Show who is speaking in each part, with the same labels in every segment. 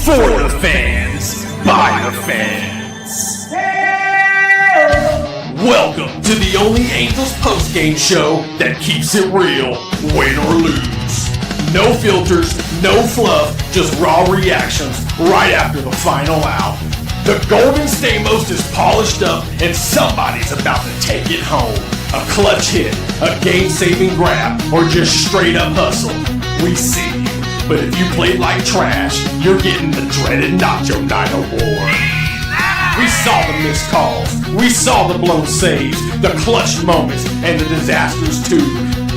Speaker 1: For the fans, by the fans. Welcome to the only Angels postgame show that keeps it real, win or lose. No filters, no fluff, just raw reactions right after the final out. The Golden Stamos is polished up and somebody's about to take it home. A clutch hit, a game-saving grab, or just straight up hustle. We see you. But if you played like trash, you're getting the dreaded Nacho Night Award. We saw the missed calls, we saw the blown saves, the clutch moments, and the disasters too.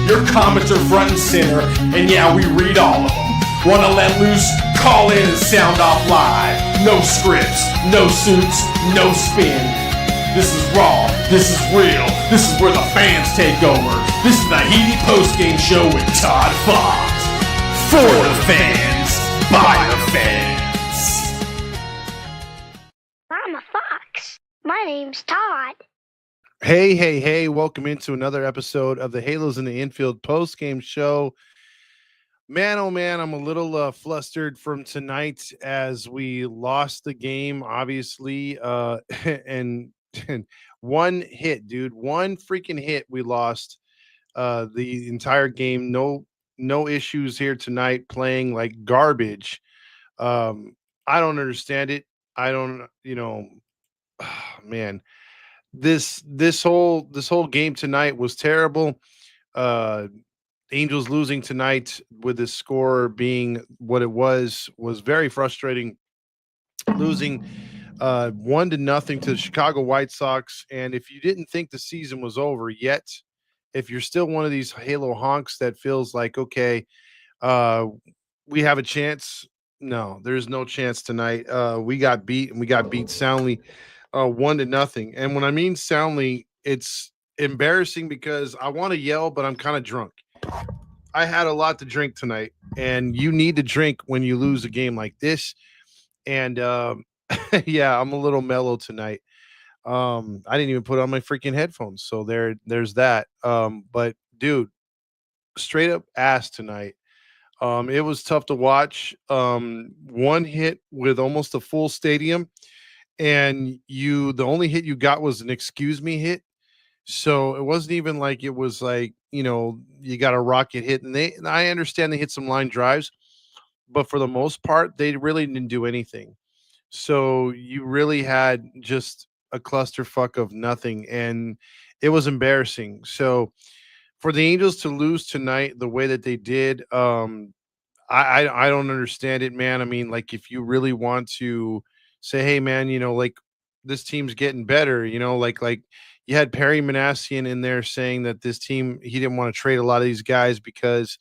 Speaker 1: Your comments are front and center, and yeah, we read all of them. Wanna let loose? Call in and sound off live. No scripts, no suits, no spin. This is raw, this is real, this is where the fans take over. This is the Heady Postgame Show with Todd Fox. For the fans, by the fans.
Speaker 2: I'm a fox. My name's Todd.
Speaker 3: Hey, welcome into another episode of the Halos in the Infield post-game show. Man, oh man, I'm a little flustered from tonight as we lost the game, obviously, and one hit, dude, one freaking hit we lost the entire game. No issues here tonight, playing like garbage. I don't understand it. I don't, man, this whole game tonight was terrible. Angels losing tonight with the score being what it was very frustrating. Losing 1-0 to the Chicago White Sox. And if you didn't think the season was over yet, if you're still one of these Halo honks that feels like, okay, we have a chance. No, there's no chance tonight. We got beat, and we got beat soundly, 1-0. And when I mean soundly, it's embarrassing because I want to yell, but I'm kind of drunk. I had a lot to drink tonight, and you need to drink when you lose a game like this. And yeah, I'm a little mellow tonight. I didn't even put on my freaking headphones, so there's that. But dude, straight up ass tonight. It was tough to watch. One hit with almost a full stadium, and the only hit you got was an excuse me hit. So it wasn't even like it was like, you got a rocket hit, and I understand they hit some line drives, but for the most part, they really didn't do anything. So you really had just a clusterfuck of nothing, and it was embarrassing. So for the Angels to lose tonight the way that they did, I don't understand it, man. I mean, like, if you really want to say, hey, man, like, this team's getting better, like you had Perry Manassian in there saying that this team, he didn't want to trade a lot of these guys because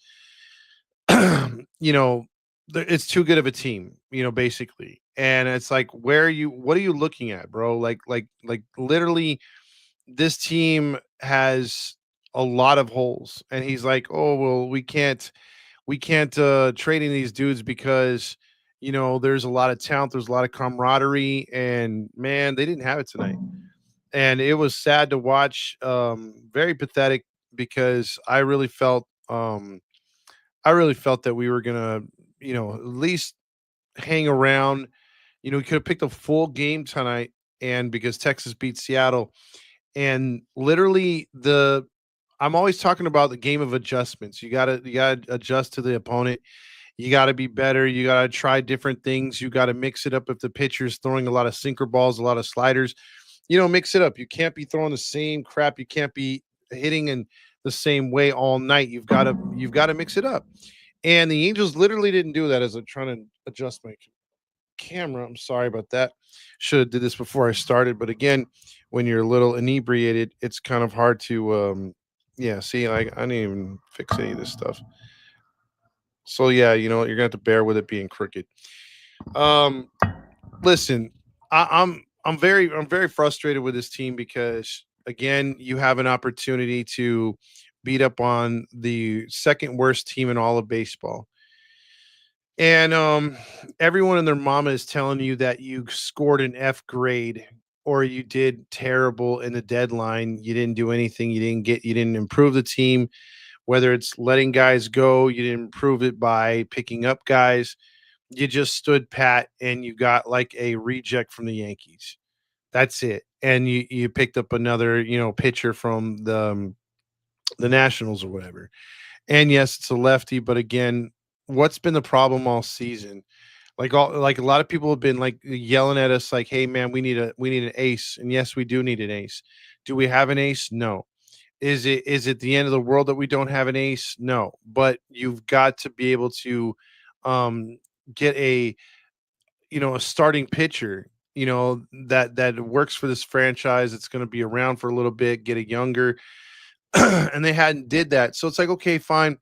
Speaker 3: it's too good of a team, basically. And it's like, what are you looking at, bro? Like literally this team has a lot of holes. And he's like, oh, well, we can't trade in these dudes because, there's a lot of talent. There's a lot of camaraderie, and man, they didn't have it tonight. And it was sad to watch, very pathetic, because I really felt that we were gonna, at least hang around. We could have picked a full game tonight, and because Texas beat Seattle, and literally I'm always talking about the game of adjustments. You gotta adjust to the opponent. You gotta be better. You gotta try different things. You gotta mix it up. If the pitcher's throwing a lot of sinker balls, a lot of sliders, mix it up. You can't be throwing the same crap. You can't be hitting in the same way all night. You've got to mix it up. And the Angels literally didn't do that. As I'm trying to adjust my camera, I'm sorry about that. Should have did this before I started. But again, when you're a little inebriated, it's kind of hard to see, like, I didn't even fix any of this stuff. So yeah, you're gonna have to bear with it being crooked. Listen, I'm very frustrated with this team because, again, you have an opportunity to beat up on the second worst team in all of baseball. And everyone and their mama is telling you that you scored an F grade or you did terrible in the deadline. You didn't do anything. You didn't improve the team, whether it's letting guys go, you didn't improve it by picking up guys. you just stood pat and you got like a reject from the Yankees. That's it. And you picked up another, pitcher from the Nationals or whatever. And yes, it's a lefty, but again, what's been the problem all season? Like a lot of people have been like yelling at us like, "Hey man, we need an ace." And yes, we do need an ace. Do we have an ace? No. Is it the end of the world that we don't have an ace? No. But you've got to be able to um get a starting pitcher, that works for this franchise. It's going to be around for a little bit, get it younger. And they hadn't did that. So it's like, okay, fine.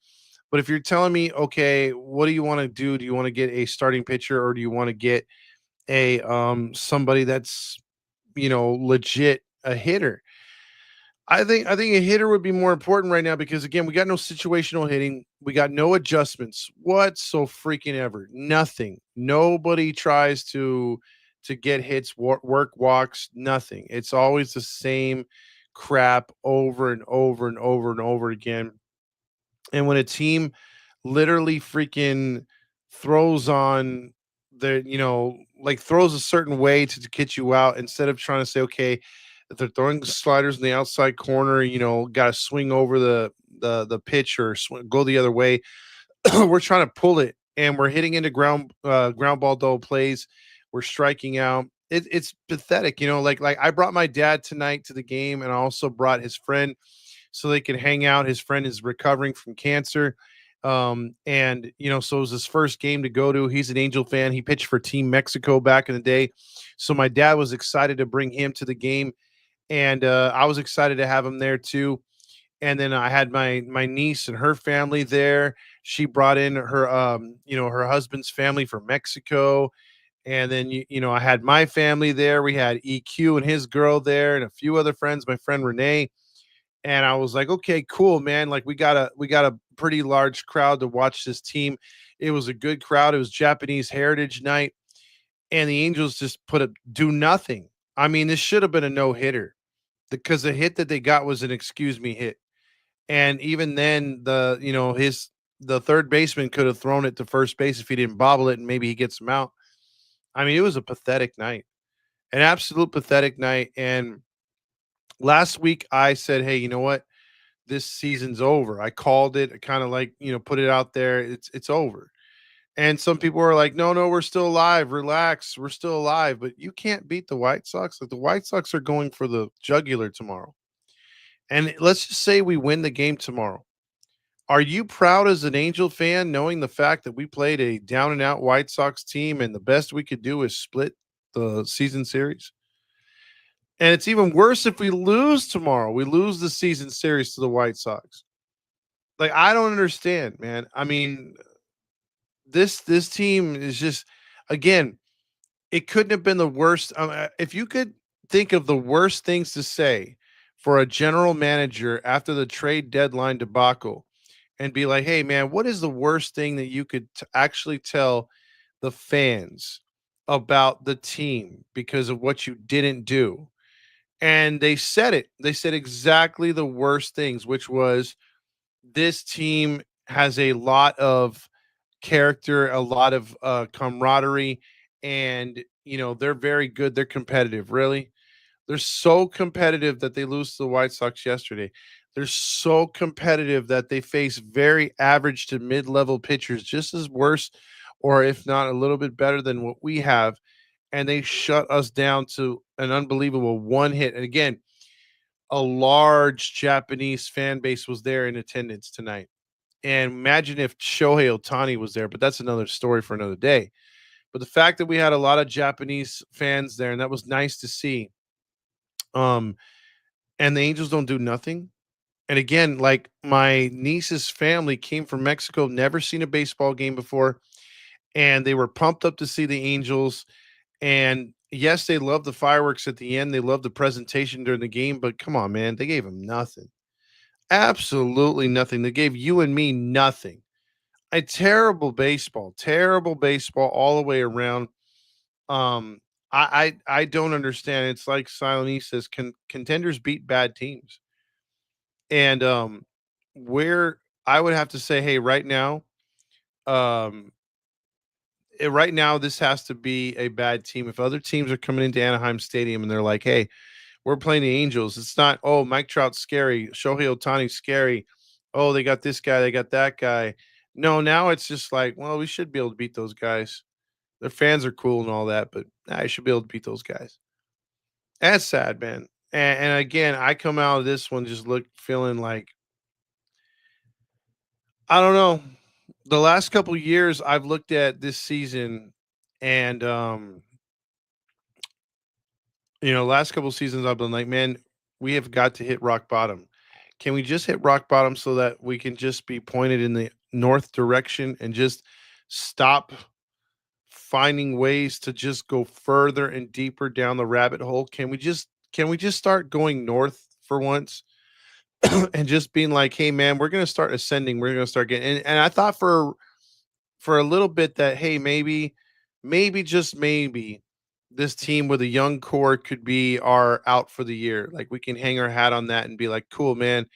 Speaker 3: But if you're telling me, okay, what do you want to do? Do you want to get a starting pitcher or do you want to get a somebody that's legit a hitter? I think a hitter would be more important right now because again, we got no situational hitting, we got no adjustments. What so freaking ever? Nothing. Nobody tries to get hits, work walks, nothing. It's always the same crap over and over and over and over again. And when a team literally freaking throws on like throws a certain way to get you out instead of trying to say, okay, if they're throwing sliders in the outside corner, got to swing over the pitch or go the other way. We're trying to pull it and we're hitting into ground ball double plays. We're striking out. It's pathetic, like I brought my dad tonight to the game and I also brought his friend so they could hang out. His friend is recovering from cancer. And so it was his first game to go to. He's an Angel fan. He pitched for Team Mexico back in the day. So my dad was excited to bring him to the game. And I was excited to have him there too. And then I had my niece and her family there. She brought in her husband's family from Mexico. And then I had my family there. We had EQ and his girl there and a few other friends, my friend Renee. And I was like, okay, cool, man. Like we got a pretty large crowd to watch this team. It was a good crowd. It was Japanese Heritage Night, and the Angels just put up do nothing. I mean, this should have been a no hitter because the hit that they got was an excuse me hit, and even then, the third baseman could have thrown it to first base if he didn't bobble it, and maybe he gets him out. I mean, it was a pathetic night, an absolute pathetic night. And last week I said, hey, you know what? This season's over. I called it. I kind of like, put it out there. It's over. And some people are like, no, no, we're still alive. Relax. We're still alive. But you can't beat the White Sox. Like the White Sox are going for the jugular tomorrow. And let's just say we win the game tomorrow. Are you proud as an Angel fan knowing the fact that we played a down and out White Sox team and the best we could do is split the season series? And it's even worse if we lose tomorrow. We lose the season series to the White Sox. Like I don't understand, man. I mean, this team is just again, it couldn't have been the worst. If you could think of the worst things to say for a general manager after the trade deadline debacle, and be like, "Hey, man, what is the worst thing that you could actually tell the fans about the team because of what you didn't do?" And they said it. They said exactly the worst things, which was this team has a lot of character, a lot of camaraderie, and they're very good. They're competitive. Really, they're so competitive that they lose to the White Sox yesterday. They're so competitive that they face very average to mid-level pitchers, just as worse, or if not a little bit better than what we have, and they shut us down to an unbelievable one hit. And again, a large Japanese fan base was there in attendance tonight. And imagine if Shohei Otani was there, but that's another story for another day. But the fact that we had a lot of Japanese fans there, and that was nice to see. Um, and the Angels don't do nothing. And again, like my niece's family came from Mexico, never seen a baseball game before, and they were pumped up to see the Angels. And yes, they love the fireworks at the end. They love the presentation during the game, but come on, man, they gave them nothing. Absolutely nothing. They gave you and me nothing. A terrible baseball all the way around. Um, I don't understand. It's like Silent says, contenders beat bad teams, and where I would have to say, hey, right now, um, right now, this has to be a bad team. If other teams are coming into Anaheim Stadium and they're like, "Hey, we're playing the Angels," it's not, "Oh, Mike Trout's scary, Shohei Ohtani's scary. Oh, they got this guy, they got that guy." No, now it's just like, well, we should be able to beat those guys. Their fans are cool and all that, but I should be able to beat those guys. That's sad, man. And again, I come out of this one just feeling like I don't know. The last couple years, I've looked at this season, and last couple seasons, I've been like, man, we have got to hit rock bottom. Can we just hit rock bottom so that we can just be pointed in the north direction and just stop finding ways to just go further and deeper down the rabbit hole? Can we just start going north for once and just being like, hey man, we're gonna start ascending. We're gonna start getting and I thought for a little bit that hey, maybe just maybe this team with a young core could be our out for the year. Like we can hang our hat on that and be like, cool, man.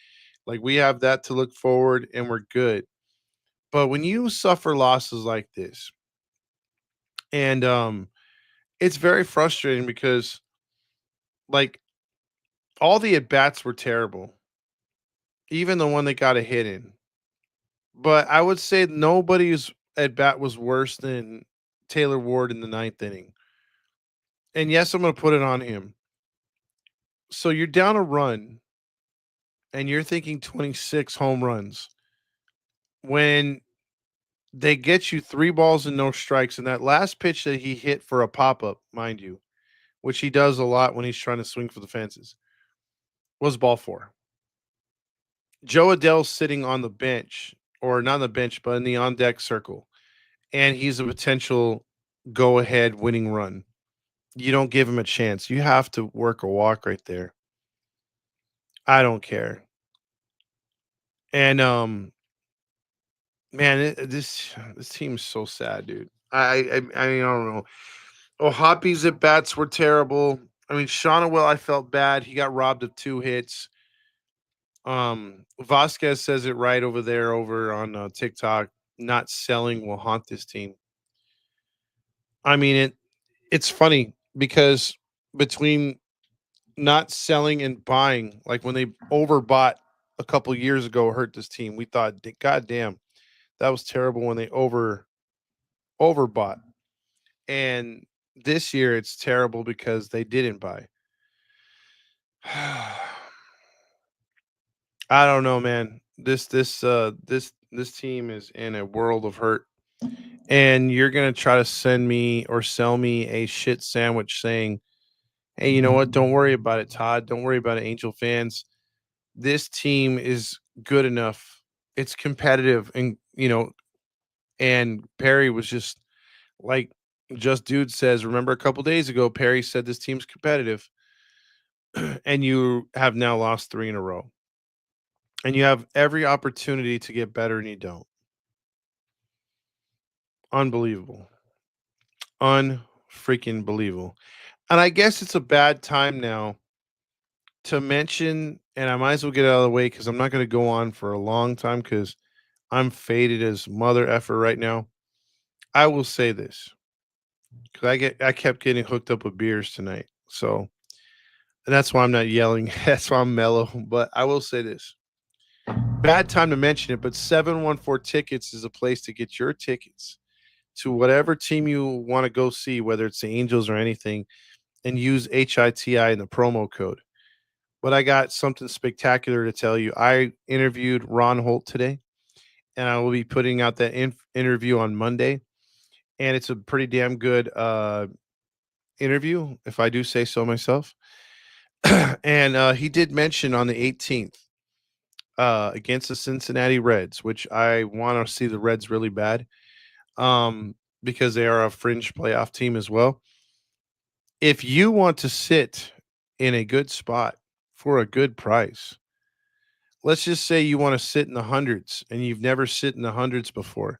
Speaker 3: Like we have that to look forward and we're good. But when you suffer losses like this, and it's very frustrating because like all the at bats were terrible, even the one that got a hit in. But I would say nobody's at bat was worse than Taylor Ward in the ninth inning. And yes, I'm going to put it on him. So you're down a run and you're thinking 26 home runs when they get you 3 balls and no strikes. And that last pitch that he hit for a pop up, mind you, which he does a lot when he's trying to swing for the fences, was ball four. Joe Adell's sitting on the bench, or not on the bench, but in the on deck circle. And he's a potential go ahead winning run. You don't give him a chance. You have to work a walk right there. I don't care. And man, this team's so sad, dude. I mean, I don't know. Oh, Hoppy's at bats were terrible. I mean, Shonawell, I felt bad. He got robbed of 2 hits. Vasquez says it right over there over on TikTok. Not selling will haunt this team. I mean, it's funny because between not selling and buying, like when they overbought a couple years ago, hurt this team. We thought, God damn, that was terrible when they overbought. And this year it's terrible because they didn't buy. I don't know, man. This team is in a world of hurt. And you're gonna try to send me or sell me a shit sandwich saying, hey, you know what? Don't worry about it, Todd. Don't worry about it, Angel fans. This team is good enough. It's competitive. And Perry was just like just dude says, remember a couple days ago, Perry said this team's competitive, and you have now lost 3 in a row. And you have every opportunity to get better and you don't. Unbelievable. Unfreaking believable. And I guess it's a bad time now to mention, and I might as well get out of the way because I'm not going to go on for a long time because I'm faded as mother effer right now. I will say this because I kept getting hooked up with beers tonight, so and that's why I'm not yelling. That's why I'm mellow. But I will say this: bad time to mention it, but 714 Tickets is a place to get your tickets to whatever team you want to go see, whether it's the Angels or anything, and use HITI in the promo code. But I got something spectacular to tell you. I interviewed Ron Holt today, and I will be putting out that interview on Monday. And it's a pretty damn good interview, if I do say so myself. And he did mention on the 18th against the Cincinnati Reds, which I want to see the Reds really bad because they are a fringe playoff team as well. If you want to sit in a good spot for a good price, let's just say you want to sit in the hundreds and you've never sit in the hundreds before.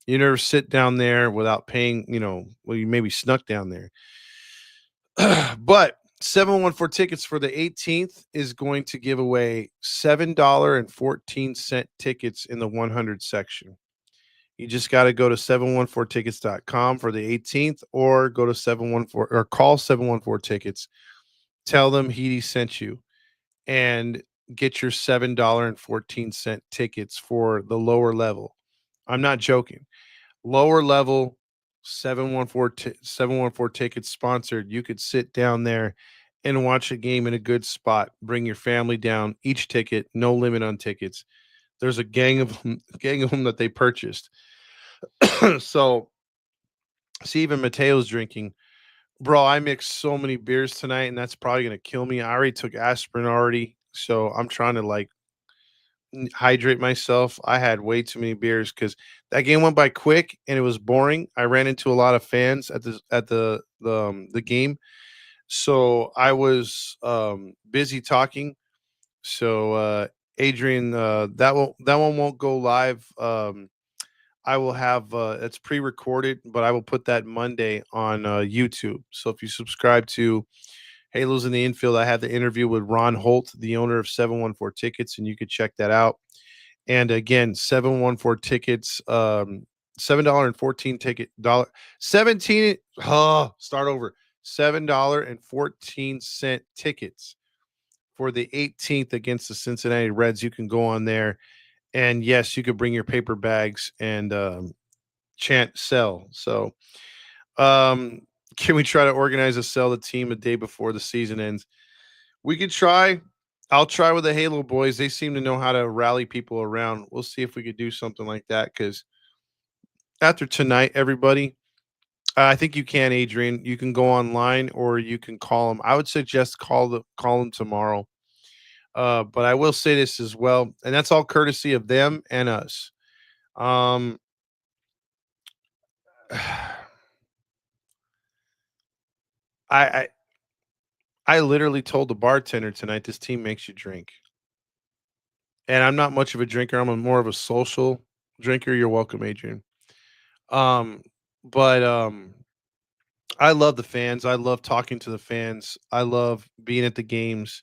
Speaker 3: You never sit down there without paying, well, you maybe snuck down there. But 714 Tickets for the 18th is going to give away $7.14 tickets in the 100 section. You just got to go to 714tickets.com for the 18th, or go to 714 or call 714 tickets. Tell them Heidi sent you, and get your $7.14 tickets for the lower level. I'm not joking. Lower level 714 tickets sponsored. You could sit down there and watch a game in a good spot. Bring your family down. Each ticket, no limit on tickets. There's a gang of them that they purchased. So, see, even Mateo's drinking. Bro, I mixed so many beers tonight, and that's probably gonna kill me. I already took aspirin already, so I'm trying to like hydrate myself. I had way too many beers because that game went by quick and it was boring. I ran into a lot of fans at the game, so I was busy talking. So Adrian, that one won't go live. I will have it's pre-recorded, but I will put that Monday on YouTube. So if you subscribe to Halos in the Infield, I had the interview with Ron Holt, the owner of 714 Tickets, and you could check that out. And again, 714 tickets, $7.14 ticket dollar 17 start over. $7.14 tickets for the 18th against the Cincinnati Reds. You can go on there, and yes, you could bring your paper bags and chant sell. So can we try to organize a sell the team a day before the season ends? We could try. I'll try with the Halo boys. They seem to know how to rally people around. We'll see if we could do something like that. Because after tonight, everybody, I think you can, Adrian. You can go online or you can call them. I would suggest call them tomorrow. But I will say this as well, and that's all courtesy of them and us. Um, I I literally told the bartender tonight, this team makes you drink. And I'm not much of a drinker. I'm more of a social drinker. You're welcome, Adrian. Um, but I love the fans. I love talking to the fans. I love being at the games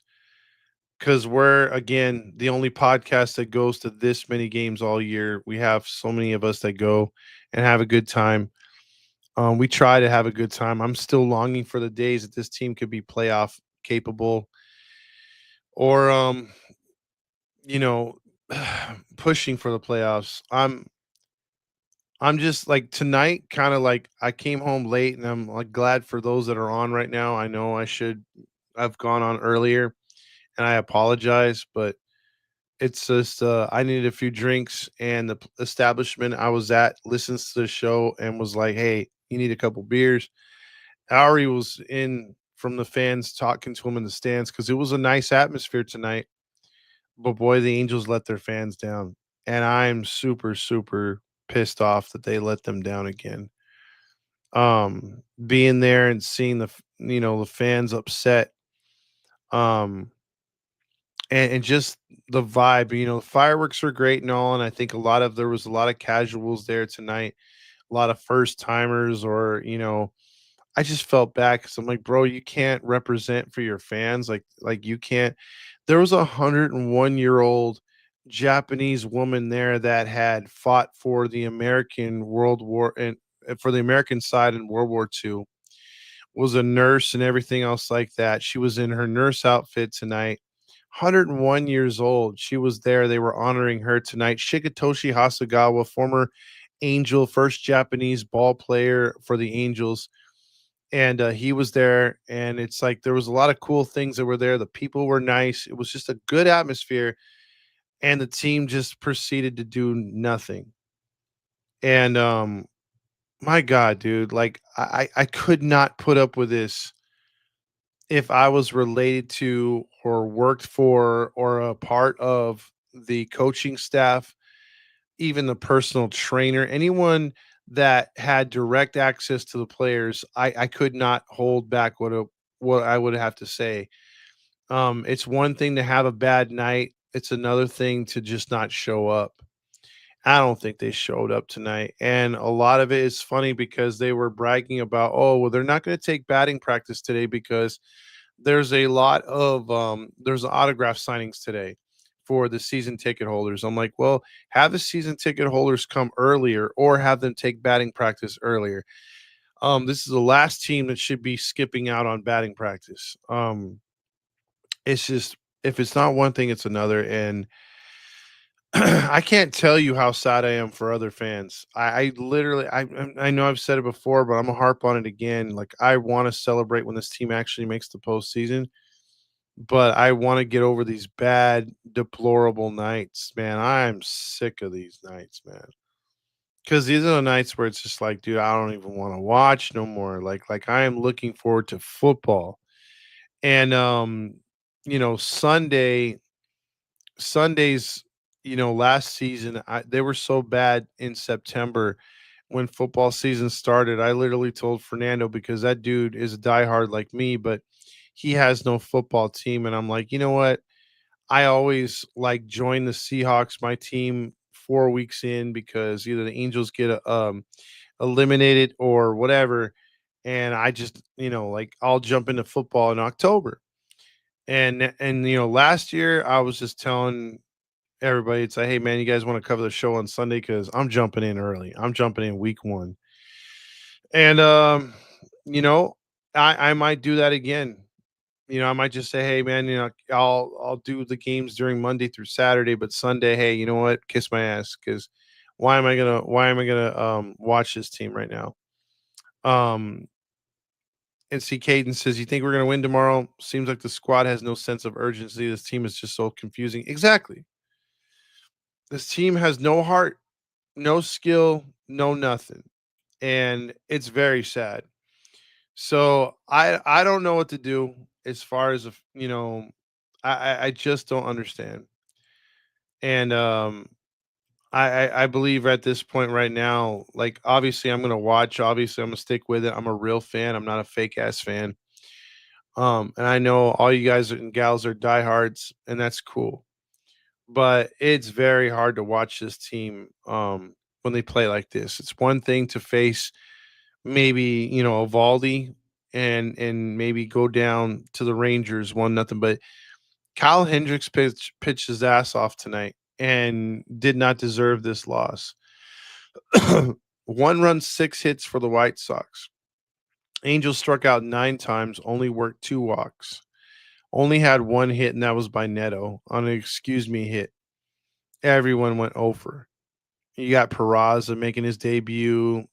Speaker 3: because we're again the only podcast that goes to this many games all year. We have so many of us that go and have a good time. We try to have a good time. I'm still longing for the days that this team could be playoff capable, or you know, pushing for the playoffs. I'm just like tonight, kind of like I came home late, and I'm like glad for those that are on right now. I know I've gone on earlier, and I apologize, but it's just I needed a few drinks, and the establishment I was at listens to the show and was like, "Hey, you need a couple beers." Ari was in from the fans talking to him in the stands because it was a nice atmosphere tonight. But boy, the Angels let their fans down, and I'm super, super pissed off that they let them down again. Being there and seeing the fans upset, um, and just the vibe. The fireworks were great and all, and I think there was a lot of casuals there tonight, a lot of first timers, or I just felt bad because I'm like, bro, you can't represent for your fans. Like you can't. There was 101-year-old Japanese woman there that had fought for the American World War and for the American side in World War II. Was a nurse and everything else like that. She was in her nurse outfit tonight. 101 years old. She was there. They were honoring her tonight. Shigetoshi Hasagawa, former Angel, first Japanese ball player for the Angels, and he was there, and it's like there was a lot of cool things that were there. The people were nice. It was just a good atmosphere, and the team just proceeded to do nothing. And my god, dude, like I could not put up with this if I was related to or worked for or a part of the coaching staff, even the personal trainer, anyone that had direct access to the players. I could not hold back what I would have to say. It's one thing to have a bad night. It's another thing to just not show up. I don't think they showed up tonight. And a lot of it is funny because they were bragging about, oh, well, they're not going to take batting practice today because there's autograph signings today for the season ticket holders. I'm like, well, have the season ticket holders come earlier or have them take batting practice earlier. This is the last team that should be skipping out on batting practice. It's just if it's not one thing, it's another. And I can't tell you how sad I am for other fans. I literally, I know I've said it before, but I'm gonna harp on it again. Like I want to celebrate when this team actually makes the postseason, but I want to get over these bad, deplorable nights, man. I'm sick of these nights, man. Because these are the nights where it's just like, dude, I don't even want to watch no more. Like I am looking forward to football. And Sundays, last season, they were so bad in September when football season started. I literally told Fernando because that dude is a diehard like me, but he has no football team. And I'm like, you know what? I always like join the Seahawks, my team, 4 weeks in because either the Angels get eliminated or whatever. And I just, like I'll jump into football in October. And last year I was just telling everybody, it's like, hey man, you guys want to cover the show on Sunday because I'm jumping in early. I'm jumping in week one. And you know, I might do that again. I might just say, hey man, I'll do the games during Monday through Saturday, but Sunday, hey, you know what? Kiss my ass because why am I gonna watch this team right now? Um and see Caden says, you think we're gonna win tomorrow? Seems like the squad has no sense of urgency. This team is just so confusing. Exactly. This team has no heart, no skill, no nothing. And it's very sad. So I don't know what to do as far as I just don't understand. And I believe at this point right now, like obviously I'm gonna watch, obviously I'm gonna stick with it. I'm a real fan, I'm not a fake ass fan. And I know all you guys and gals are diehards, and that's cool. But it's very hard to watch this team when they play like this. It's one thing to face maybe a Valdi and maybe go down to the Rangers 1-0. But Kyle Hendricks pitched his ass off tonight and did not deserve this loss. 1 run, 6 hits for the White Sox. Angels struck out 9 times, only worked 2 walks. Only had 1 hit, and that was by Neto on an excuse me hit. Everyone went over. You got Peraza making his debut,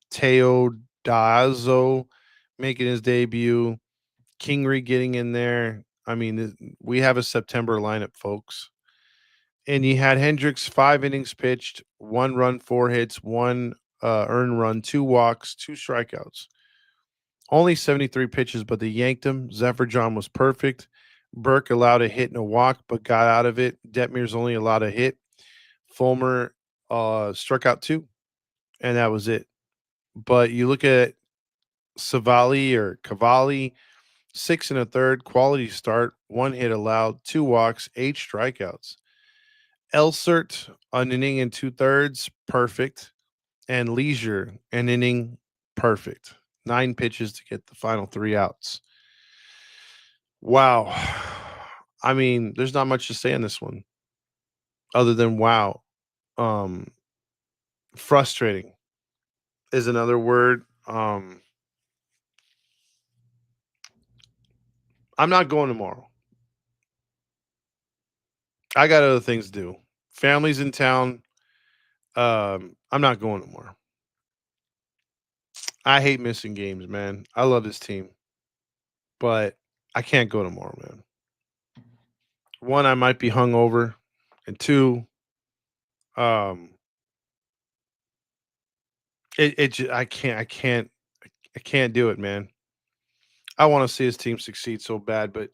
Speaker 3: Teo Dazo making his debut, Kingery getting in there. I mean, we have a September lineup, folks. And you had Hendricks 5 innings pitched, 1 run, 4 hits, one earned run, 2 walks, 2 strikeouts. Only 73 pitches, but they yanked him. Zephyr John was perfect. Burke allowed a hit and a walk, but got out of it. Detmer's only allowed a hit. Fulmer struck out 2, and that was it. But you look at Savali or Cavalli, 6 1/3, quality start, 1 hit allowed, 2 walks, 8 strikeouts. Elsert, an inning and 2/3, perfect. And Leisure, an inning, perfect. 9 pitches to get the final 3 outs. Wow. I mean, there's not much to say in this one other than wow. Um, Frustrating is another word. I'm not going tomorrow. I got other things to do. Family's in town. I'm not going tomorrow. I hate missing games, man. I love this team, but I can't go tomorrow, man. One, I might be hungover, and two, um, I can't do it, man. I want to see his team succeed so bad, but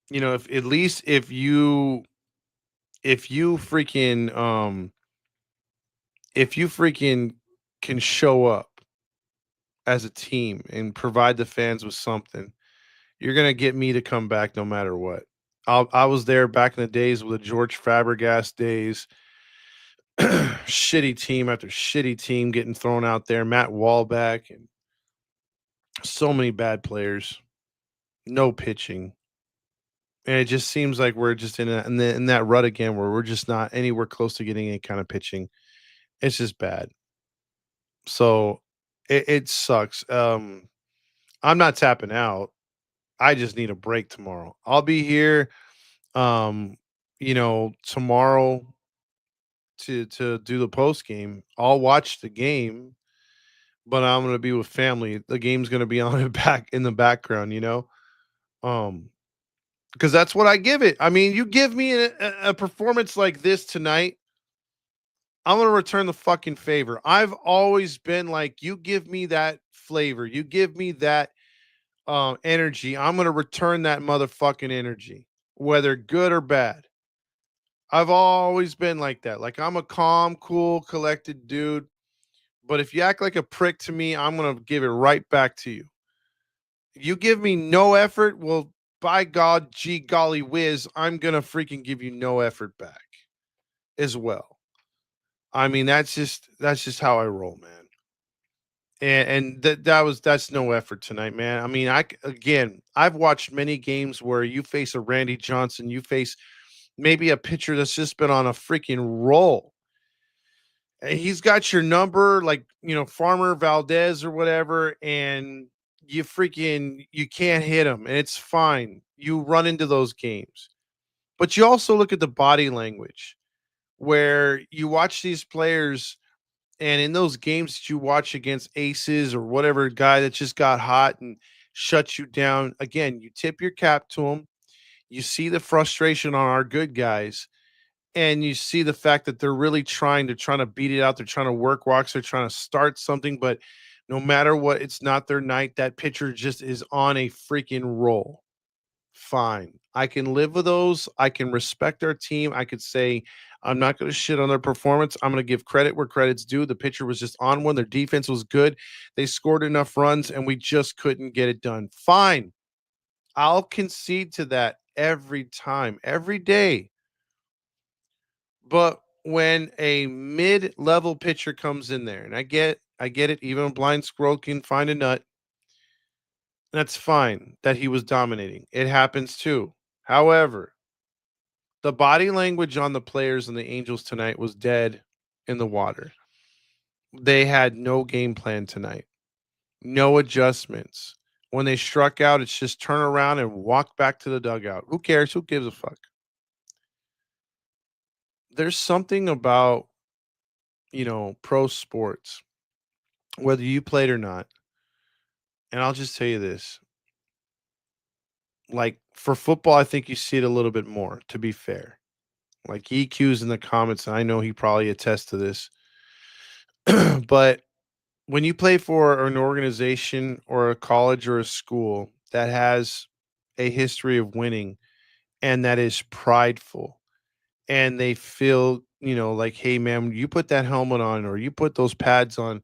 Speaker 3: if at least if you freaking if you freaking can show up as a team and provide the fans with something, you're gonna get me to come back no matter what. I was there back in the days with the George Fabregas days. Shitty team after shitty team getting thrown out there. Matt Wallback and so many bad players. No pitching. And it just seems like we're just in that rut again where we're just not anywhere close to getting any kind of pitching. It's just bad. So it sucks. I'm not tapping out. I just need a break tomorrow. I'll be here um tomorrow to do the post game. I'll watch the game, but I'm going to be with family. The game's going to be on in the background, Um because that's what I give it. I mean, you give me a performance like this tonight, I'm going to return the fucking favor. I've always been like, you give me that flavor, you give me that energy. I'm going to return that motherfucking energy, whether good or bad. I've always been like that. Like, I'm a calm, cool, collected dude. But if you act like a prick to me, I'm going to give it right back to you. You give me no effort, well, by God, gee golly whiz, I'm going to freaking give you no effort back as well. I mean, that's just how I roll, man. And that's no effort tonight, man. I mean, again, I've watched many games where you face a Randy Johnson, you face maybe a pitcher that's just been on a freaking roll. And he's got your number, like, Farmer Valdez or whatever, and you can't hit him, and it's fine. You run into those games. But you also look at the body language where you watch these players, and in those games that you watch against aces or whatever guy that just got hot and shuts you down, again, you tip your cap to him. You see the frustration on our good guys, and you see the fact that they're really trying to beat it out. They're trying to work walks. They're trying to start something, but no matter what, it's not their night. That pitcher just is on a freaking roll. Fine. I can live with those. I can respect our team. I could say I'm not going to shit on their performance. I'm going to give credit where credit's due. The pitcher was just on one. Their defense was good. They scored enough runs and we just couldn't get it done. Fine. I'll concede to that every time, every day. But when a mid-level pitcher comes in there, and I get it, even a blind squirrel can find a nut. That's fine that he was dominating. It happens too. However, the body language on the players and the Angels tonight was dead in the water. They had no game plan tonight, no adjustments. When they struck out, it's just turn around and walk back to the dugout. Who cares? Who gives a fuck? There's something about, pro sports, whether you played or not. And I'll just tell you this, like, for football, I think you see it a little bit more, to be fair. Like, EQ's in the comments, and I know he probably attests to this. But when you play for an organization or a college or a school that has a history of winning and that is prideful, and they feel, like, hey man, you put that helmet on or you put those pads on,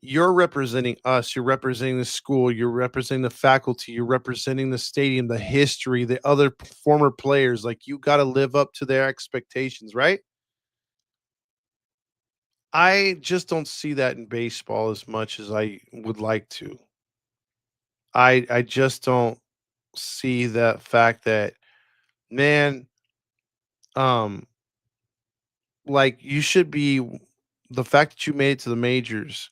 Speaker 3: you're representing us, you're representing the school, you're representing the faculty, you're representing the stadium, the history, the other former players. Like, you got to live up to their expectations, right? I just don't see that in baseball as much as I would like to. I just don't see the fact that, man, um like, you should be, the fact that you made it to the majors.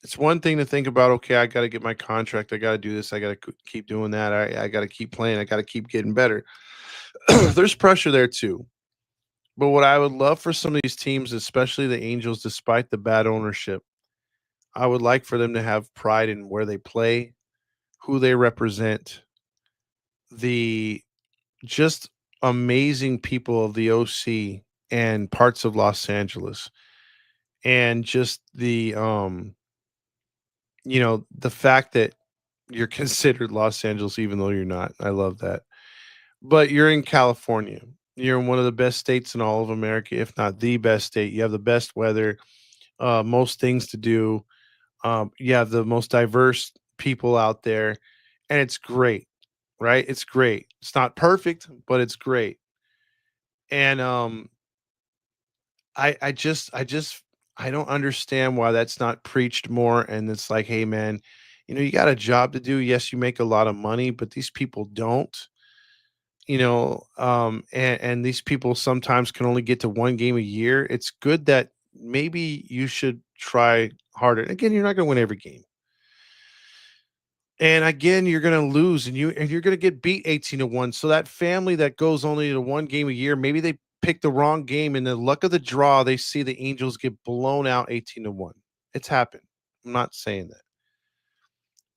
Speaker 3: It's one thing to think about, okay, I got to get my contract, I got to do this, I got to keep doing that, I got to keep playing, I got to keep getting better. There's pressure there too. But what I would love for some of these teams, especially the Angels, despite the bad ownership, I would like for them to have pride in where they play, who they represent, the just amazing people of the OC and parts of Los Angeles, and just the fact that you're considered Los Angeles even though you're not. I love that. But you're in California. You're in one of the best states in all of America, if not the best state. You have the best weather, most things to do. You have the most diverse people out there, and it's great, right? It's great. It's not perfect, but it's great. And I don't understand why that's not preached more. And it's like, hey man, you got a job to do. Yes, you make a lot of money, but these people don't. and these people sometimes can only get to one game a year. It's good that maybe you should try harder. Again, you're not going to win every game. And again, you're going to lose and you're going to get beat 18-1. So that family that goes only to one game a year, maybe they pick the wrong game and the luck of the draw, they see the Angels get blown out 18-1. It's happened. I'm not saying that.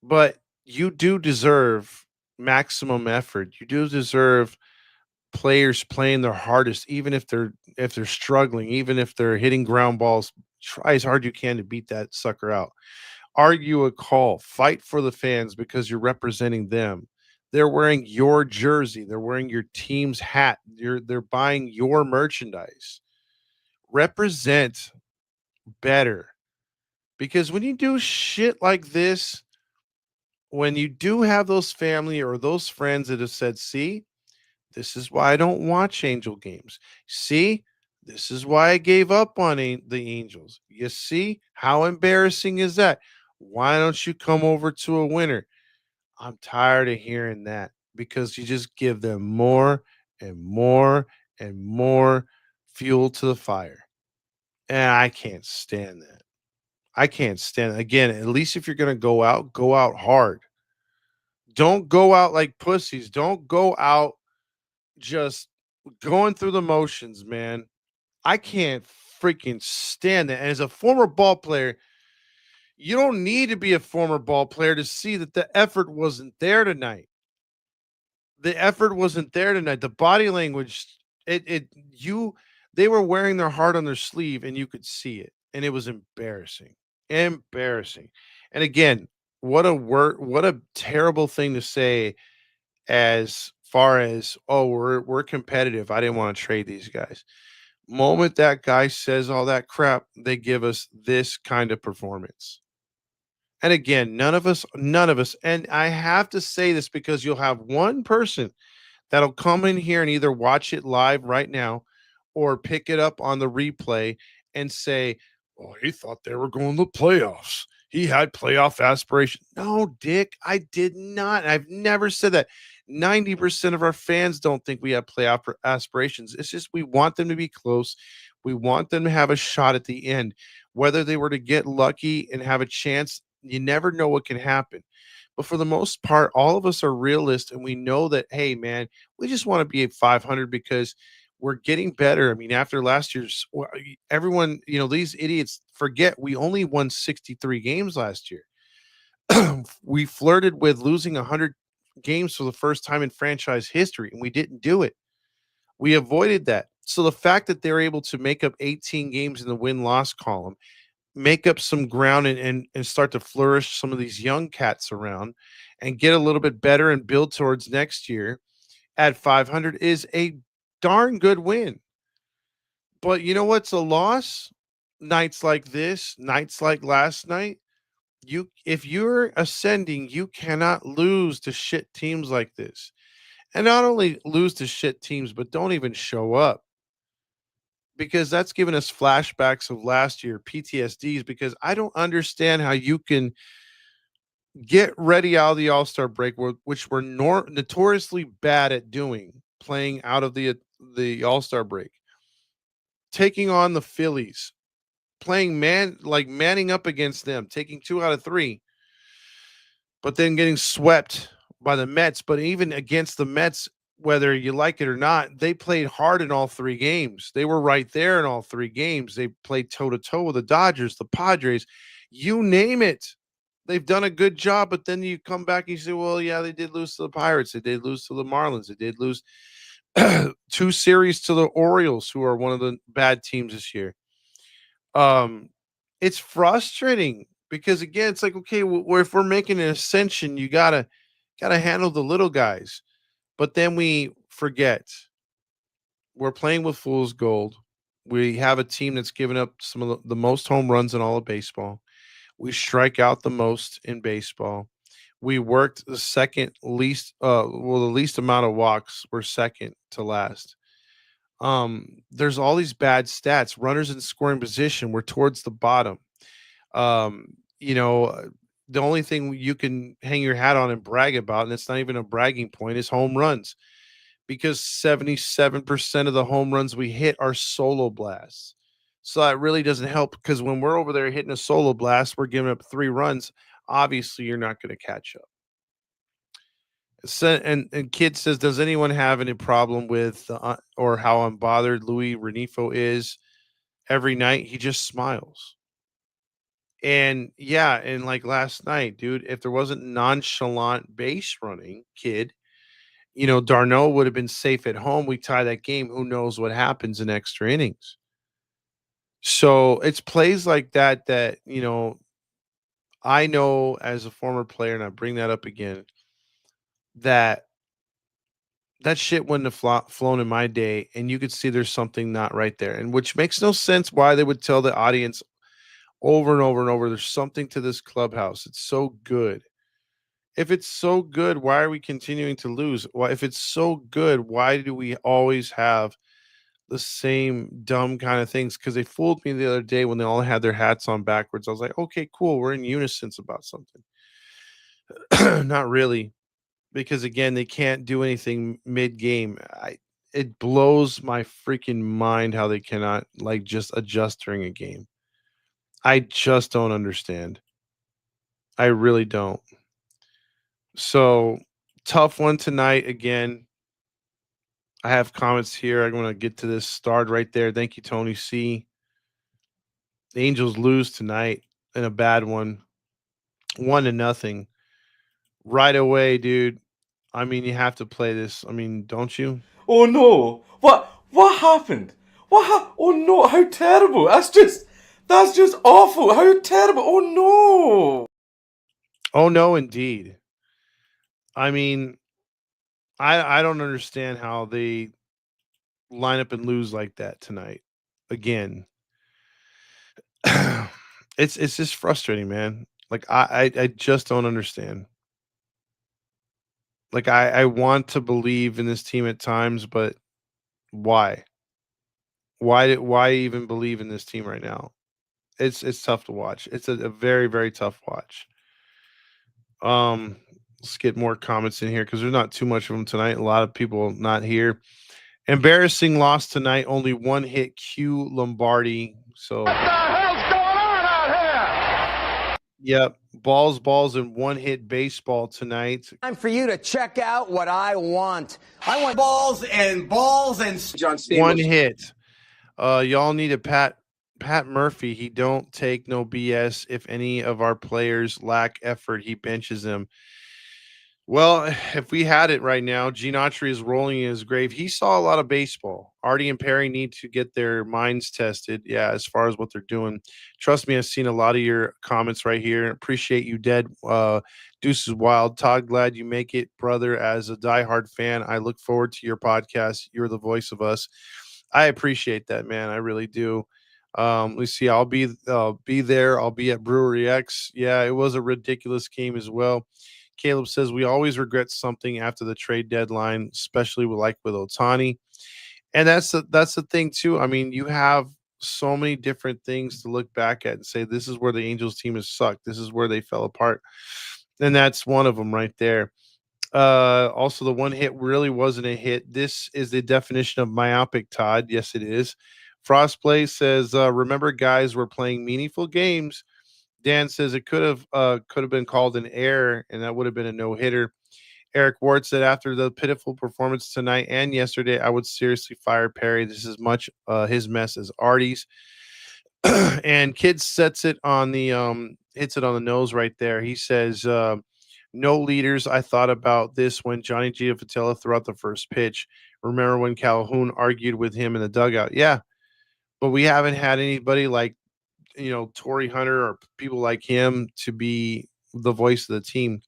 Speaker 3: But you do deserve maximum effort. You do deserve players playing their hardest, even if they're struggling, even if they're hitting ground balls. Try as hard you can to beat that sucker out. Argue a call, fight for the fans because you're representing them. They're wearing your jersey, they're wearing your team's hat, they're buying your merchandise. Represent better, because when you do shit like this, when you do have those family or those friends that have said, see, this is why I don't watch Angel games. See, this is why I gave up on the Angels. You see, how embarrassing is that? Why don't you come over to a winner? I'm tired of hearing that, because you just give them more and more and more fuel to the fire. And I can't stand that. I can't stand it. Again, at least if you're going to go out hard. Don't go out like pussies. Don't go out just going through the motions, man. I can't freaking stand that. And as a former ball player, you don't need to be a former ball player to see that the effort wasn't there tonight. The effort wasn't there tonight. The body language, they were wearing their heart on their sleeve and you could see it. And it was embarrassing. Embarrassing. And again, what a terrible thing to say, as far as, oh, we're competitive. I didn't want to trade these guys. Moment that guy says all that crap, they give us this kind of performance. And again, none of us, and I have to say this because you'll have one person that'll come in here and either watch it live right now or pick it up on the replay and say, "Oh, he thought they were going to the playoffs. He had playoff aspirations." No, Dick, I did not. I've never said that. 90% of our fans don't think we have playoff aspirations. It's just we want them to be close. We want them to have a shot at the end. Whether they were to get lucky and have a chance, you never know what can happen. But for the most part, all of us are realists and we know that, hey, man, we just want to be at 500 because we're getting better. I mean, after last year's, everyone, these idiots forget we only won 63 games last year. We flirted with losing 100 games for the first time in franchise history, and we didn't do it. We avoided that. So the fact that they're able to make up 18 games in the win-loss column, make up some ground and start to flourish some of these young cats around and get a little bit better and build towards next year at 500 is a darn good win. But you know what's a loss? Nights like this, nights like last night, if you're ascending, you cannot lose to shit teams like this. And not only lose to shit teams, but don't even show up, because that's given us flashbacks of last year, PTSDs, because I don't understand how you can get ready out of the All-Star break, which we're notoriously bad at doing, playing out of the All-Star break, taking on the Phillies, playing manning up against them, taking 2 out of 3, but then getting swept by the Mets. But even against the Mets, whether you like it or not, they played hard in all 3 games. They were right there in all 3 games. They played toe to toe with the Dodgers, the Padres, you name it. They've done a good job, but then you come back and you say, well, yeah, they did lose to the Pirates. They did lose to the Marlins. They did lose 2 series to the Orioles, who are one of the bad teams this year. It's frustrating because, again, it's like, okay, if we're making an ascension, you gotta handle the little guys. But then we forget we're playing with fool's gold. We have a team that's given up some of the most home runs in all of baseball. We strike out the most in baseball. We worked the second least, the least amount of walks. We're second to last. There's all these bad stats. Runners in scoring position, we're towards the bottom. Um, you know, uh, the only thing you can hang your hat on and brag about, and it's not even a bragging point, is home runs. because 77% of the home runs we hit are solo blasts. So that really doesn't help because when we're over there hitting a solo blast, we're giving up 3 runs. Obviously, you're not going to catch up. So, and Kid says, does anyone have any problem with or how unbothered Louis Renifo is every night? He just smiles. And yeah, and like last night, dude, if there wasn't nonchalant base running, Kid, Darno would have been safe at home. We tie that game. Who knows what happens in extra innings? So it's plays like that I know as a former player, and I bring that up again, that that shit wouldn't have flown in my day, and you could see there's something not right there, and which makes no sense why they would tell the audience over and over and over, there's something to this clubhouse. It's so good. If it's so good, why are we continuing to lose? Why, if it's so good, why do we always have the same dumb kind of things? Because they fooled me the other day when they all had their hats on backwards. I was like, okay, cool, we're in unison about something. Not really, because again, they can't do anything mid game. It blows my freaking mind how they cannot like just adjust during a game. I just don't understand. I really don't. So tough one tonight again. I have comments here. I'm going to get to this. Starred right there. Thank you, Tony C. The Angels lose tonight in a bad one, 1-0. Right away, dude. I mean, you have to play this. I mean, don't you?
Speaker 4: Oh no! What happened? Oh no! How terrible! That's just awful! How terrible! Oh no!
Speaker 3: Oh no, indeed. I mean, I don't understand how they line up and lose like that tonight. Again, it's just frustrating, man. Like I just don't understand. Like I want to believe in this team at times, but why? Why even believe in this team right now? It's tough to watch. It's a very, very tough watch. Um, let's get more comments in here because there's not too much of them tonight. A lot of people not here. Embarrassing loss tonight. Only one hit. Q Lombardi. So what the hell's going on out here? Yep. Balls, and one hit baseball tonight.
Speaker 5: Time for you to check out what I want. I want balls and John Stamos.
Speaker 3: One hit. Y'all need a Pat Murphy. He don't take no BS. If any of our players lack effort, he benches them. Well, if we had it right now, Gene Autry is rolling in his grave. He saw a lot of baseball. Artie and Perry need to get their minds tested. Yeah, as far as what they're doing. Trust me, I've seen a lot of your comments right here. Appreciate you, Dead. Deuce is wild. Todd, glad you make it, brother. As a diehard fan, I look forward to your podcast. You're the voice of us. I appreciate that, man. I really do. Let's see. I'll be there. I'll be at Brewery X. Yeah, it was a ridiculous game as well. Caleb says we always regret something after the trade deadline, especially with Ohtani. And that's the thing too. I mean, you have so many different things to look back at and say this is where the Angels team has sucked. This is where they fell apart. And that's one of them right there. Also, the one hit really wasn't a hit. This is the definition of myopic, Todd. Yes, it is. Frostplay says, remember, guys, we're playing meaningful games. Dan says it could have been called an error, and that would have been a no-hitter. Eric Ward said, after the pitiful performance tonight and yesterday, I would seriously fire Perry. This is much his mess as Artie's. And Kid sets it on the hits it on the nose right there. He says, no leaders. I thought about this when Johnny Giafatella threw out the first pitch. Remember when Calhoun argued with him in the dugout? Yeah, but we haven't had anybody like Torrey Hunter or people like him to be the voice of the team.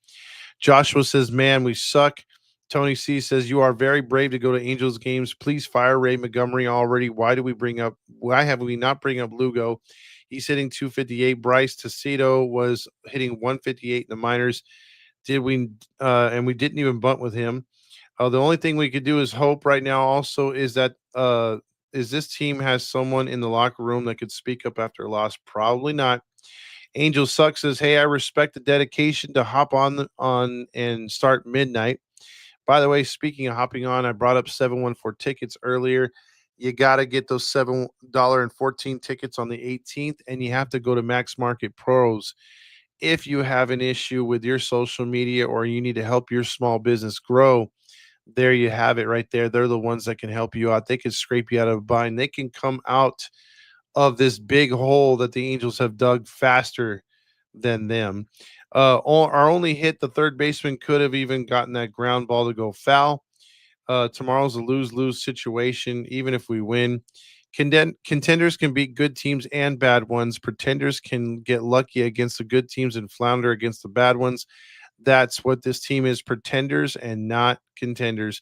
Speaker 3: Joshua says, man, we suck. Tony C says, you are very brave to go to Angels games. Please fire Ray Montgomery already. Why have we not bring up Lugo? He's hitting 258. Bryce Tecito was hitting 158 in the minors. And we didn't even bunt with him. The only thing we could do is hope right now also is that is this team has someone in the locker room that could speak up after a loss? Probably not. Angel Suck says, hey, I respect the dedication to hop on and start midnight. By the way, speaking of hopping on, I brought up 714 tickets earlier. You got to get those $7.14 tickets on the 18th, and you have to go to Max Market Pros if you have an issue with your social media or you need to help your small business grow. There you have it right there. They're the ones that can help you out. They can scrape you out of a bind. They can come out of this big hole that the Angels have dug faster than them. Our only hit, the third baseman could have even gotten that ground ball to go foul. Tomorrow's a lose-lose situation, even if we win. Contenders can beat good teams and bad ones. Pretenders can get lucky against the good teams and flounder against the bad ones. That's what this team is, pretenders and not contenders.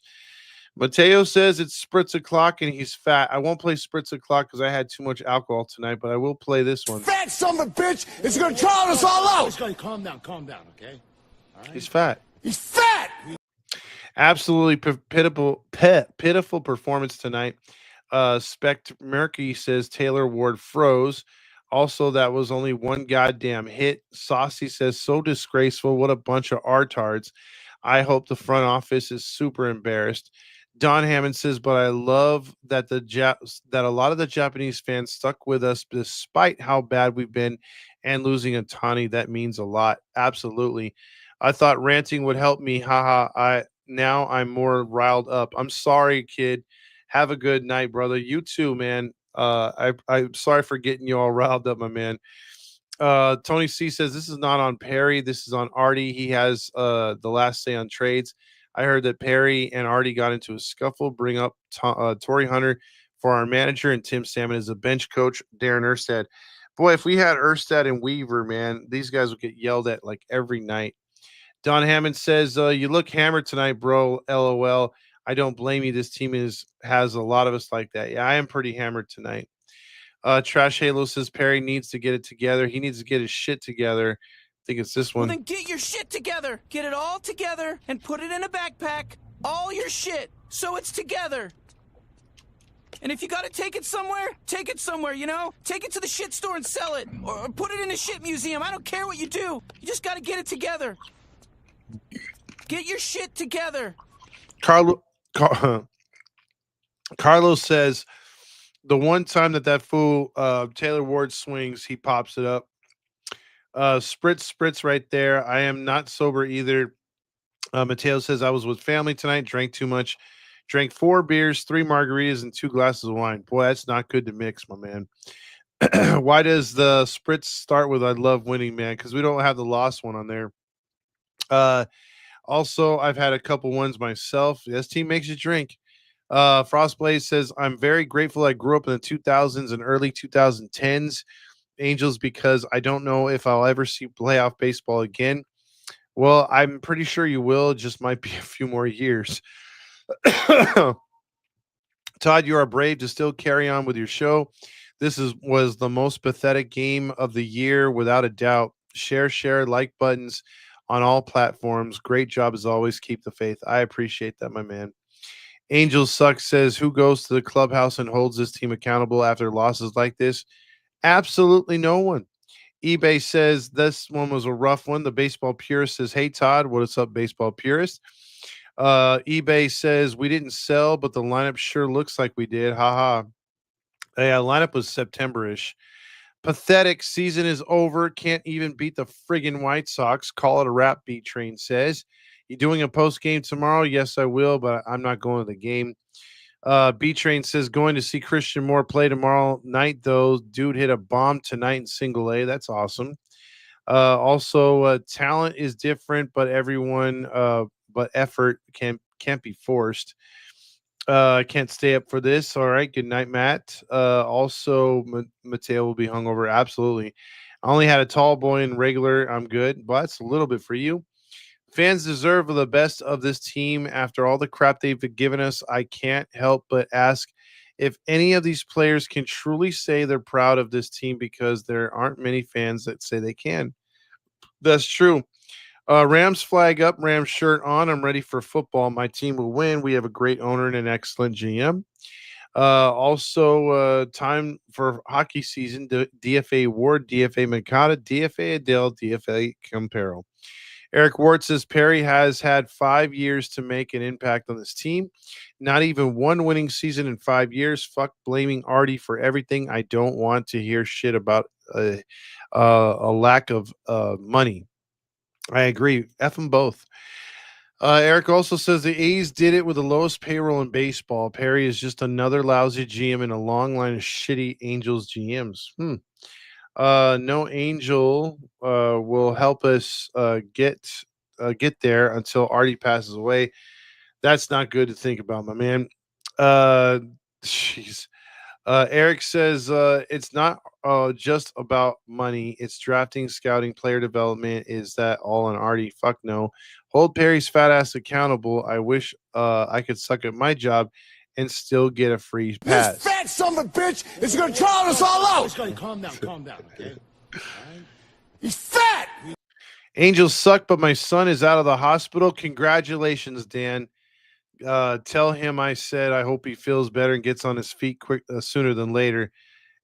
Speaker 3: Mateo says it's Spritz o'clock and he's fat. I won't play Spritz o'clock because I had too much alcohol tonight, but I will play this one.
Speaker 5: Fat son of a bitch is going to drown us all out.
Speaker 6: Calm down, okay? All right?
Speaker 3: He's fat.
Speaker 5: He's fat.
Speaker 3: Absolutely pitiful performance tonight. Spect Merky says Taylor Ward froze. Also, that was only one goddamn hit. Saucy says, so disgraceful. What a bunch of artards. I hope the front office is super embarrassed. Don Hammond says, but I love that that a lot of the Japanese fans stuck with us despite how bad we've been and losing a Tani. That means a lot. Absolutely. I thought ranting would help me. Haha. Now I'm more riled up. I'm sorry, kid. Have a good night, brother. You too, man. I'm sorry for getting you all riled up, my man. Tony C says this is not on Perry. This is on Artie. He has the last say on trades. I heard that Perry and Artie got into a scuffle. Bring up Torrey Hunter for our manager and Tim Salmon as a bench coach. Darren Erstad. Boy, if we had Erstad and Weaver, man, these guys would get yelled at like every night. Don Hammond says, you look hammered tonight, bro. LOL. I don't blame you. This team has a lot of us like that. Yeah, I am pretty hammered tonight. Trash Halo says Perry needs to get it together. He needs to get his shit together. I think it's this one.
Speaker 7: Well, then get your shit together. Get it all together and put it in a backpack. All your shit. So it's together. And if you gotta take it somewhere, you know? Take it to the shit store and sell it. Or put it in a shit museum. I don't care what you do. You just gotta get it together. Get your shit together.
Speaker 3: Carlos says the one time that fool Taylor Ward swings, he pops it up. Spritz right there. I am not sober either. Mateo says I was with family tonight, drank too much, drank 4 beers, 3 margaritas, and 2 glasses of wine. Boy, that's not good to mix, my man. Why does the Spritz start with I love winning, man? Because we don't have the lost one on there. Also, I've had a couple ones myself. This team makes you drink. Frostblaze says, I'm very grateful I grew up in the 2000s and early 2010s Angels because I don't know if I'll ever see playoff baseball again. Well, I'm pretty sure you will. It just might be a few more years. Todd, you are brave to still carry on with your show. This was the most pathetic game of the year, without a doubt. Share, like buttons on all platforms. Great job as always. Keep the faith. I appreciate that, my man. Angels Suck says, who goes to the clubhouse and holds this team accountable after losses like this? Absolutely no one. eBay says this one was a rough one. The baseball purist says, hey, Todd, what's up, baseball purist? eBay says, we didn't sell, but the lineup sure looks like we did. Haha. Yeah, lineup was September-ish. Pathetic. Season is over. Can't even beat the friggin' White Sox. Call it a wrap, B-Train says. You doing a post game tomorrow? Yes, I will, but I'm not going to the game. B-Train says going to see Christian Moore play tomorrow night, though. Dude hit a bomb tonight in single A. That's awesome. Also, talent is different, but but effort can't be forced. Can't stay up for this. All right. Good night, Matt. Also, Mateo will be hungover. Absolutely. I only had a tall boy in regular. I'm good, but it's a little bit for you. Fans deserve the best of this team after all the crap they've given us. I can't help but ask if any of these players can truly say they're proud of this team, because there aren't many fans that say they can. That's true. Rams flag up, Rams shirt on. I'm ready for football. My team will win. We have a great owner and an excellent GM. Also, time for hockey season. DFA Ward, DFA Mikata, DFA Adele, DFA Campero. Eric Ward says Perry has had 5 years to make an impact on this team. Not even one winning season in 5 years. Fuck blaming Artie for everything. I don't want to hear shit about a lack of money. I agree. F them both. Eric also says the A's did it with the lowest payroll in baseball. Perry is just another lousy GM in a long line of shitty Angels GMs. No Angel will help us get there until Artie passes away. That's not good to think about, my man. Uh, Jeez. Eric says it's not just about money. It's drafting, scouting, player development. Is that all on Artie? Fuck no. Hold Perry's fat ass accountable. I wish I could suck at my job and still get a free pass.
Speaker 5: This fat son of a bitch is gonna drown us all out.
Speaker 6: Calm down, okay?
Speaker 5: He's fat.
Speaker 3: Angels suck, but my son is out of the hospital. Congratulations, Dan. Tell him I said I hope he feels better and gets on his feet quick sooner than later.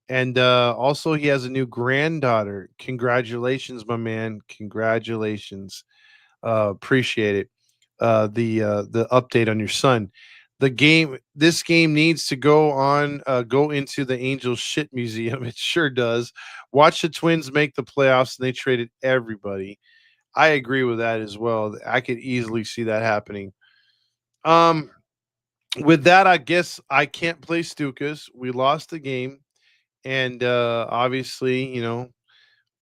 Speaker 3: And also, he has a new granddaughter. Congratulations, my man. Congratulations. Appreciate it. The update on your son. This game needs to go into the Angels shit museum. It sure does. Watch the Twins make the playoffs, and they traded everybody. I agree with that as well. I could easily see that happening. With that, I guess I can't play Stukas. We lost the game, and obviously,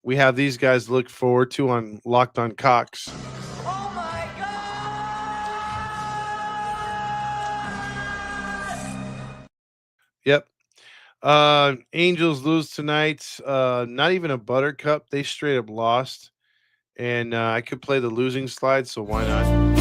Speaker 3: we have these guys to look forward to on Locked on Cox.
Speaker 5: Oh my God!
Speaker 3: Yep. Angels lose tonight. Not even a buttercup. They straight up lost. And I could play the losing slide, so why not?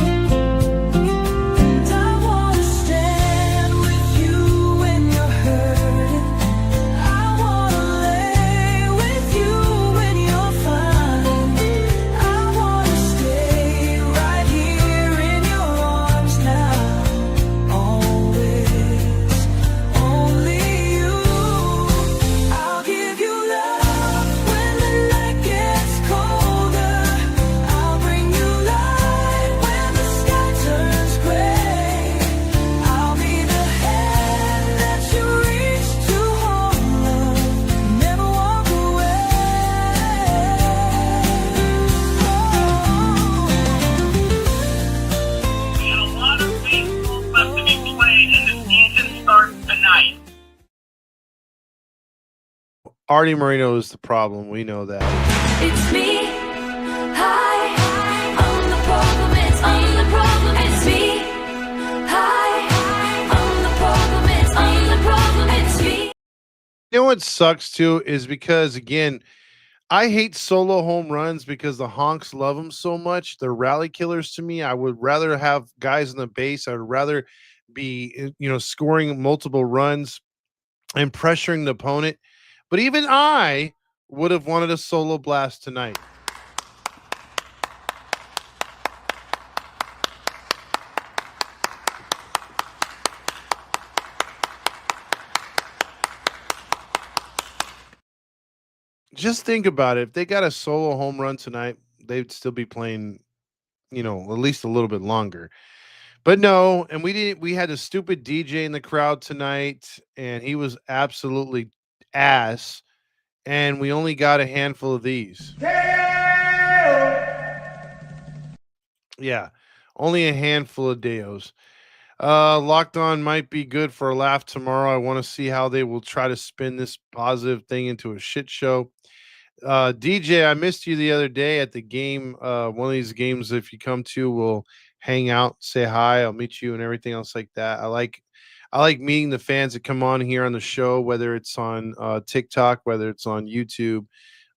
Speaker 3: Artie Moreno is the problem. We know that.
Speaker 8: It's me. Hi. I'm the problem. I'm the problem. It's me. Hi. I'm the problem. I'm the problem. It's me.
Speaker 3: You know what sucks too is because, again, I hate solo home runs because the honks love them so much. They're rally killers to me. I would rather have guys on the base. I would rather be, scoring multiple runs and pressuring the opponent. But even I would have wanted a solo blast tonight. Just think about it. If they got a solo home run tonight, they'd still be playing, at least a little bit longer. But no, and we had a stupid DJ in the crowd tonight, and he was absolutely ass. And we only got a handful of these. Yeah, only a handful of Deos. Locked On might be good for a laugh tomorrow. I want to see how they will try to spin this positive thing into a shit show. DJ, I missed you the other day at the game. One of these games, if you come to, we'll hang out, say hi. I'll meet you and everything else like that. I like meeting the fans that come on here on the show, whether it's on TikTok, whether it's on YouTube,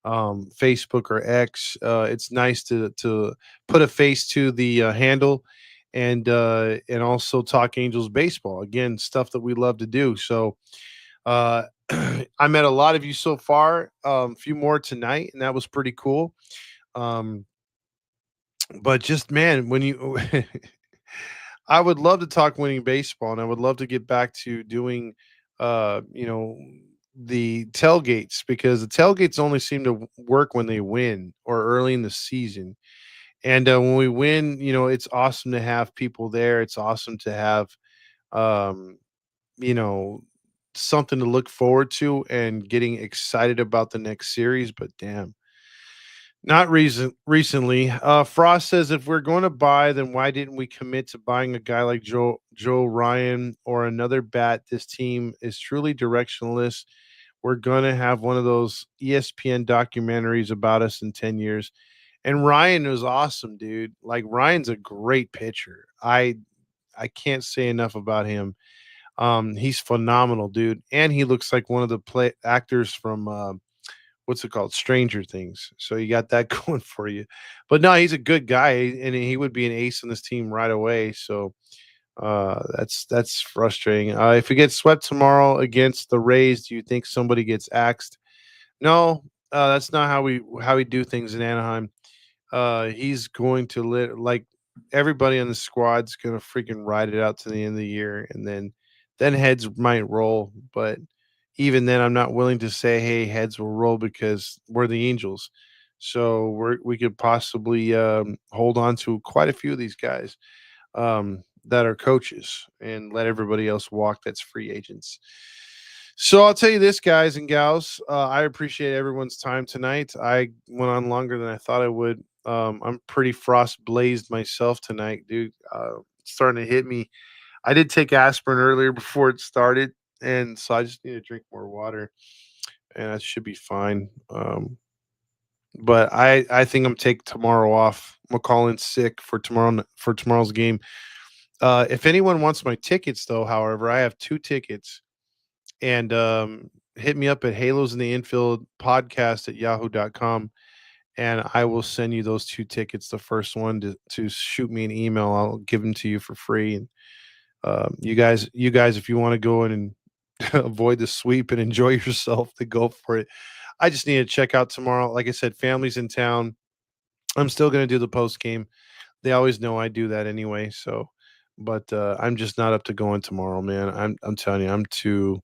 Speaker 3: Facebook, or X. It's nice to put a face to the handle and also talk Angels baseball. Again, stuff that we love to do. So I met a lot of you so far, a few more tonight, and that was pretty cool. But just, man, when you I would love to talk winning baseball, and I would love to get back to doing the tailgates, because the tailgates only seem to work when they win or early in the season. And when we win, it's awesome to have people there. It's awesome to have, um, you know, something to look forward to and getting excited about the next series. But damn, not recently. Frost says if we're going to buy, then why didn't we commit to buying a guy like Joe Ryan or another bat? This team is truly directionless. We're gonna have one of those ESPN documentaries about us in 10 years. And Ryan was awesome, dude. Like Ryan's a great pitcher. I can't say enough about him. He's phenomenal, dude. And he looks like one of the play actors from what's it called? Stranger Things. So you got that going for you. But no, he's a good guy and he would be an ace on this team right away. So that's frustrating. If we get swept tomorrow against the Rays, do you think somebody gets axed? No, that's not how we do things in Anaheim. He's going to like everybody on the squad's gonna freaking ride it out to the end of the year, and then heads might roll. But even then, I'm not willing to say, hey, heads will roll because we're the Angels. So we could possibly hold on to quite a few of these guys that are coaches and let everybody else walk that's free agents. So I'll tell you this, guys and gals. I appreciate everyone's time tonight. I went on longer than I thought I would. I'm pretty frost blazed myself tonight, dude. It's starting to hit me. I did take aspirin earlier before it started, and so I just need to drink more water, and I should be fine. But I think I'm taking tomorrow off. I'm gonna call in sick for tomorrow's game. If anyone wants my tickets, though, however, I have 2 tickets, and hit me up at Halos in the Infield podcast at yahoo.com, and I will send you those 2 tickets. The first one to shoot me an email, I'll give them to you for free. And you guys, if you want to go in and avoid the sweep and enjoy yourself, to go for it. I just need to check out tomorrow. Like I said, family's in town. I'm still going to do the post game. They always know I do that anyway. So, but I'm just not up to going tomorrow, man. I'm telling you, I'm too.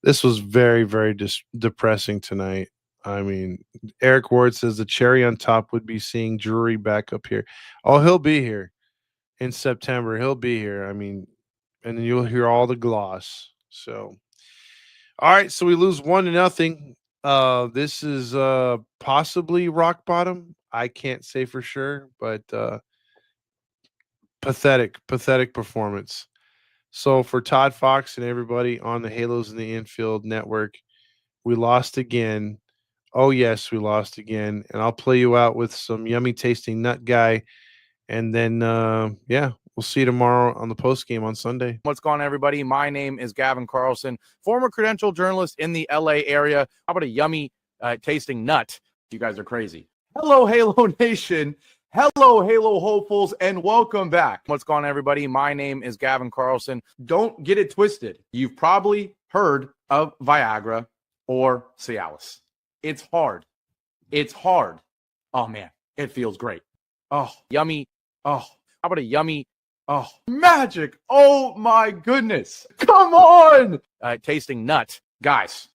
Speaker 3: This was very, very depressing tonight. I mean, Eric Ward says the cherry on top would be seeing Drury back up here. Oh, he'll be here in September. He'll be here. I mean, and then you'll hear all the gloss. So, all right. So we lose 1-0. This is possibly rock bottom. I can't say for sure, but pathetic performance. So for Todd Fox and everybody on the Halos in the Infield network, we lost again. Oh yes, we lost again. And I'll play you out with some yummy tasting nut guy. And then yeah, we'll see you tomorrow on the post game on Sunday.
Speaker 9: What's going on, everybody? My name is Gavin Carlson, former credential journalist in the LA area. How about a yummy tasting nut? You guys are crazy. Hello, Halo Nation. Hello, Halo hopefuls, and welcome back. What's going on, everybody? My name is Gavin Carlson. Don't get it twisted. You've probably heard of Viagra or Cialis. It's hard. It's hard. Oh, man, it feels great. Oh, yummy. Oh, how about a yummy? Oh, magic. Oh, my goodness. Come on. Tasting nut. Guys,